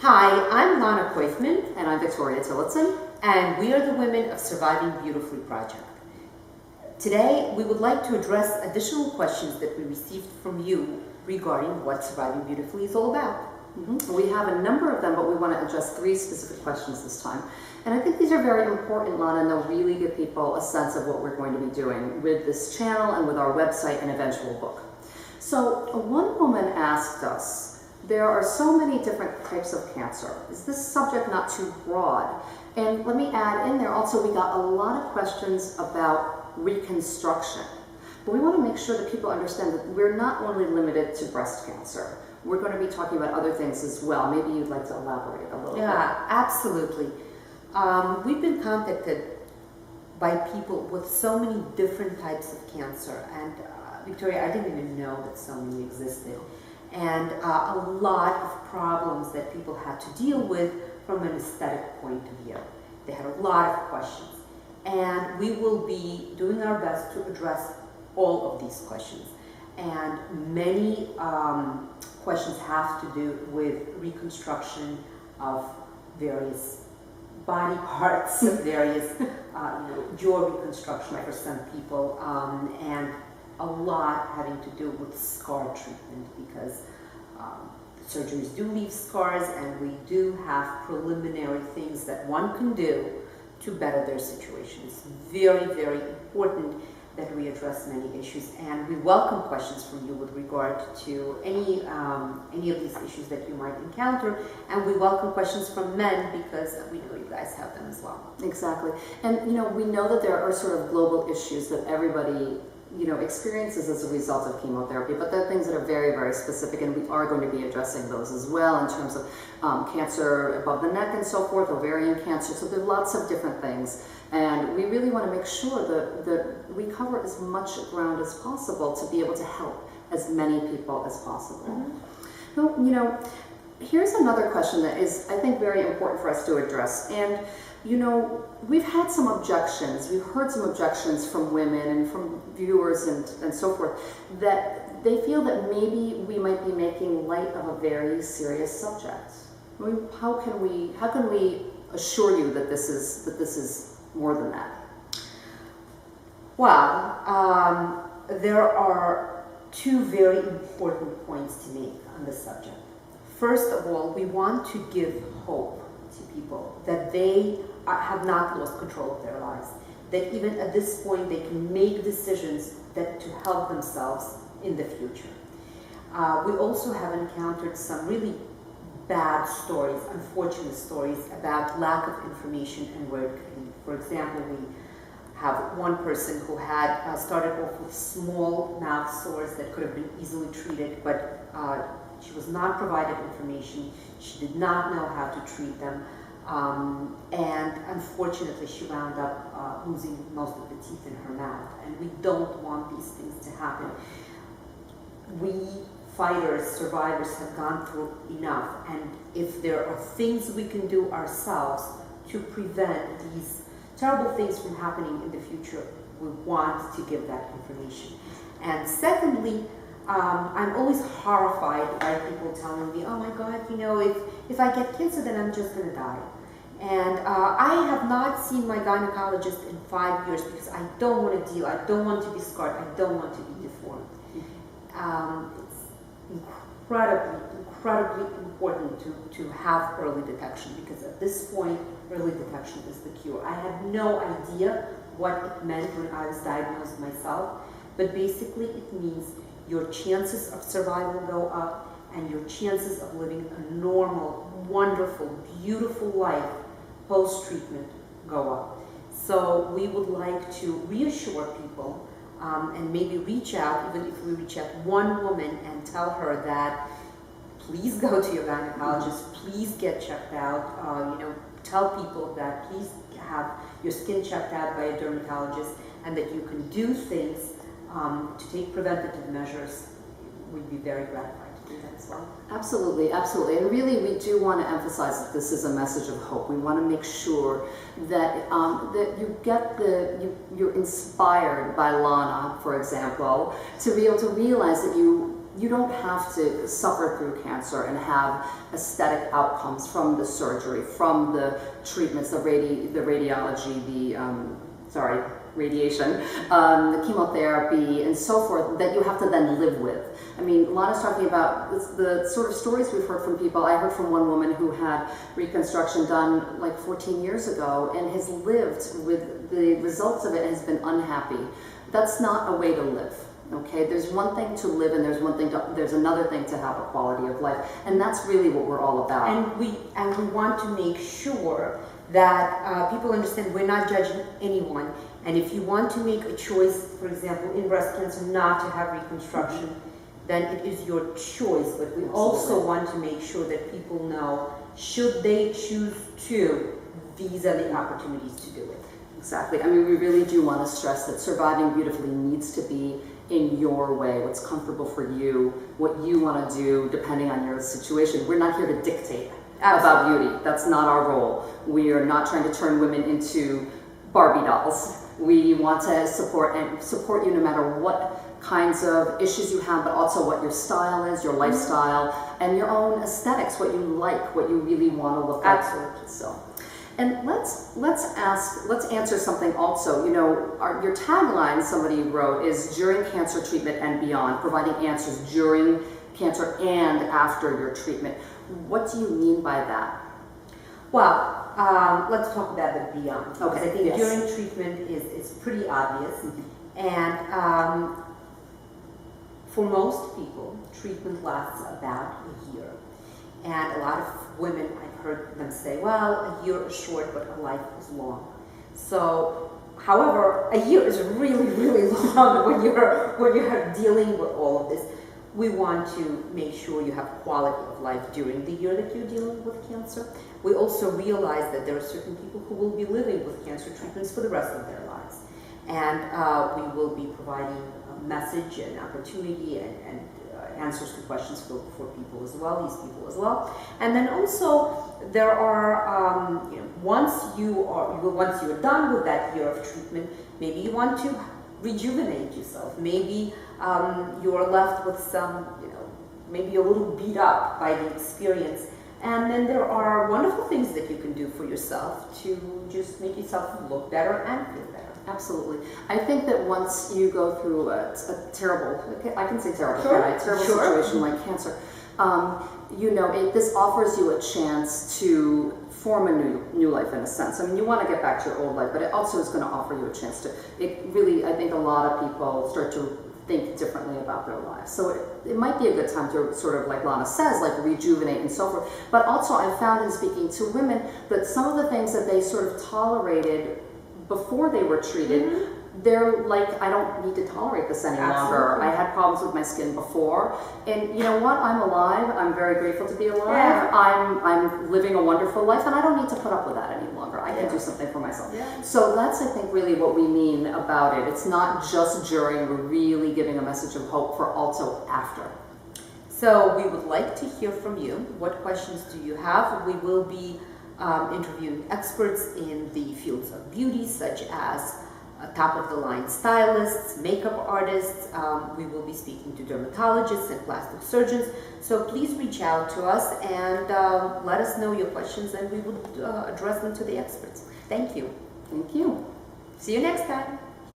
Hi, I'm Lana Koifman, And I'm Victoria Tillotson. and we are the women of Surviving Beautifully Project. Today, we would like to address additional questions that we received from you regarding what Surviving Beautifully is all about. We have a number of them, but we want to address 3 specific questions this time. And I think these are very important, Lana, and they'll really give people a sense of what we're going to be doing with this channel and with our website and eventual book. So one woman asked us, there are so many different types of cancer. Is this subject not too broad? And let me add in there also, we got a lot of questions about reconstruction. But we want to make sure that people understand that we're not only limited to breast cancer. We're going to be talking about other things as well. Maybe you'd like to elaborate a little bit. Yeah, absolutely. We've been contacted by people with so many different types of cancer, and Victoria, I didn't even know that so many existed, and a lot of problems that people had to deal with from an aesthetic point of view. They had a lot of questions, and we will be doing our best to address all of these questions. And many questions have to do with reconstruction of various body parts, various jaw reconstruction for some people, and a lot having to do with scar treatment, because surgeries do leave scars, and we do have preliminary things that one can do to better their situation. It's very, very important that we address many issues, and we welcome questions from you with regard to any of these issues that you might encounter, and we welcome questions from men because we know you guys have them as well. Exactly. And we know that there are sort of global issues that everybody experiences as a result of chemotherapy, but there are things that are very, very specific, and we are going to be addressing those as well in terms of cancer above the neck and so forth, ovarian cancer. So there are lots of different things, and we really want to make sure that we cover as much ground as possible to be able to help as many people as possible. So, here's another question that is, I think, very important for us to address. And we've had some objections. We've heard some objections from women and from viewers and so forth, that they feel that maybe we might be making light of a very serious subject. I mean, how can we assure you that this is more than that? Well, there are 2 very important points to make on this subject. First of all, we want to give hope to people that they have not lost control of their lives, that even at this point they can make decisions that to help themselves in the future. We also have encountered some really bad stories, unfortunate stories about lack of information and where it could lead. For example, we have one person who had started off with small mouth sores that could have been easily treated, but she was not provided information. She did not know how to treat them. And unfortunately, she wound up losing most of the teeth in her mouth. And we don't want these things to happen. We fighters, survivors, have gone through enough. And if there are things we can do ourselves to prevent these terrible things from happening in the future, we want to give that information. And secondly, I'm always horrified by people telling me, oh my God, if I get cancer, then I'm just going to die. And I have not seen my gynecologist in 5 years because I don't want to deal, I don't want to be scarred, I don't want to be deformed. It's incredibly important to have early detection, because at this point, early detection is the cure. I had no idea what it meant when I was diagnosed myself, but basically it means your chances of survival go up, and your chances of living a normal, wonderful, beautiful life post-treatment go up. So we would like to reassure people and maybe reach out, even if we reach out one woman and tell her that please go to your gynecologist, please get checked out, tell people that please have your skin checked out by a dermatologist, and that you can do things to take preventative measures. We'd be very gratified to do that as well. Absolutely, absolutely. And really, we do want to emphasize that this is a message of hope. We want to make sure that that you get you're inspired by Lana, for example, to be able to realize that you you don't have to suffer through cancer and have aesthetic outcomes from the surgery, from the treatments, the radiology, radiation, the chemotherapy, and so forth, that you have to then live with. I mean, Lana's talking about the sort of stories we've heard from people. I heard from one woman who had reconstruction done like 14 years ago and has lived with the results of it and has been unhappy. That's not a way to live. Okay, there's one thing to live, and there's another thing to have a quality of life, and that's really what we're all about. And we want to make sure that people understand we're not judging anyone. And if you want to make a choice, for example, in breast cancer, not to have reconstruction, then it is your choice. But we also want to make sure that people know, should they choose to, these are the opportunities to do it. Exactly. I mean, we really do want to stress that surviving beautifully needs to be in your way, what's comfortable for you, what you want to do depending on your situation. We're not here to dictate about beauty. That's not our role. We are not trying to turn women into Barbie dolls. We want to support you no matter what kinds of issues you have, but also what your style is, your lifestyle, and your own aesthetics, what you like, what you really want to look like. Absolutely. So. And let's answer something also. You know, your tagline, somebody wrote, is during cancer treatment and beyond, providing answers during cancer and after your treatment. What do you mean by that? Well, let's talk about the beyond. Okay. I think during treatment is pretty obvious, and for most people, treatment lasts about a year. And a lot of women, I've heard them say, well, a year is short, but a life is long. So, however, a year is really, really long when you're dealing with all of this. We want to make sure you have quality of life during the year that you're dealing with cancer. We also realize that there are certain people who will be living with cancer treatments for the rest of their lives. And we will be providing a message and opportunity and answers to questions for people as well, these people as well. And then also there are, once you're done with that year of treatment, maybe you want to rejuvenate yourself. Maybe you're left with some, maybe a little beat up by the experience. And then there are wonderful things that you can do for yourself to just make yourself look better and feel better. Absolutely. I think that once you go through a terrible, I can say terrible, terrible situation like cancer, this offers you a chance to form a new life in a sense. I mean, you want to get back to your old life, but it also is going to offer you a chance to, I think a lot of people start to think differently about their lives. So it might be a good time to sort of, like Lana says, like rejuvenate and so forth. But also I've found in speaking to women that some of the things that they sort of tolerated before they were treated, they're like, I don't need to tolerate this any longer. I had problems with my skin before, and you know what? I'm alive. I'm very grateful to be alive. Yeah. I'm living a wonderful life, and I don't need to put up with that any longer. I can do something for myself. Yeah. So that's, I think, really what we mean about it. It's not just during. We're really giving a message of hope for also after. So we would like to hear from you. What questions do you have? We will be interviewing experts in the fields of beauty, such as top-of-the-line stylists, makeup artists. We will be speaking to dermatologists and plastic surgeons. So please reach out to us and let us know your questions, and we will address them to the experts. Thank you. Thank you. See you next time.